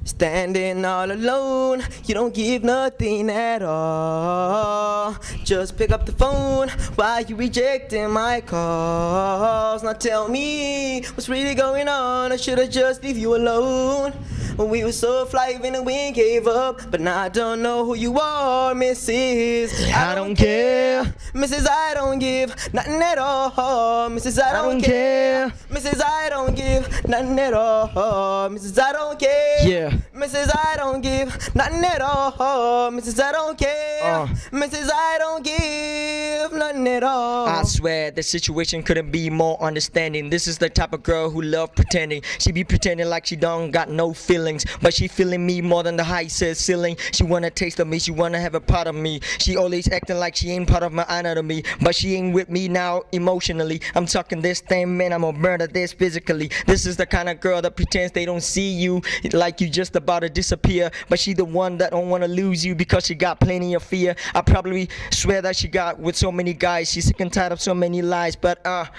Standing all alone, you don't give nothing at all. Just pick up the phone while you rejecting my calls. Now tell me what's really going on. I should've just leave you alone. We were so fly when the wind gave up, but now I don't know who you are, Mrs. I don't care, Mrs. I don't give nothing at all, Mrs. I don't care, Mrs. I don't give nothing at all, Mrs. I don't care, Yeah. Mrs. I don't give nothing at all, Mrs. I don't care, Mrs. I don't give nothing at all. I swear the situation couldn't be more understanding. This is the type of girl who love pretending. She be pretending like she don't got no feelings, but she feeling me more than the height says ceiling. She wanna taste of me, she wanna have a part of me. She always acting like she ain't part of my anatomy, but she ain't with me now emotionally. I'm talking this thing, man, I'm gonna murder this physically. This is the kind of girl that pretends they don't see you, like you just about to disappear, but she the one that don't wanna lose you because she got plenty of fear. I probably swear that she got with so many guys. She's sick and tired of so many lies, but I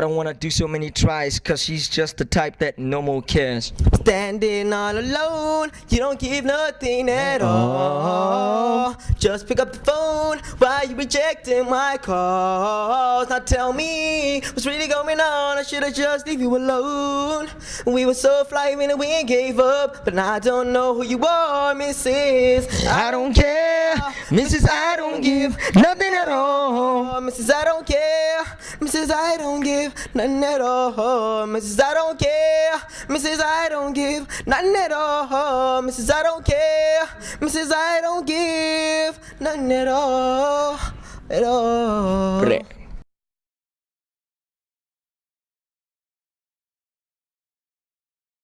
don't wanna do so many tries, cause she's just the type that no more cares. Standing all alone, you don't give nothing at all. Just pick up the phone while you rejecting my calls. Now tell me what's really going on. I should've just leave you alone. We were so fly when the wind gave up, but now I don't know who you are, Mrs. I don't care, Mrs. I don't give nothing at all. Mrs. I don't care, Mrs. I don't give nothing at all, Mrs. I don't care, Mrs. I don't give nothing at all, Mrs. I don't care, Mrs. I don't give nothing at all, at all.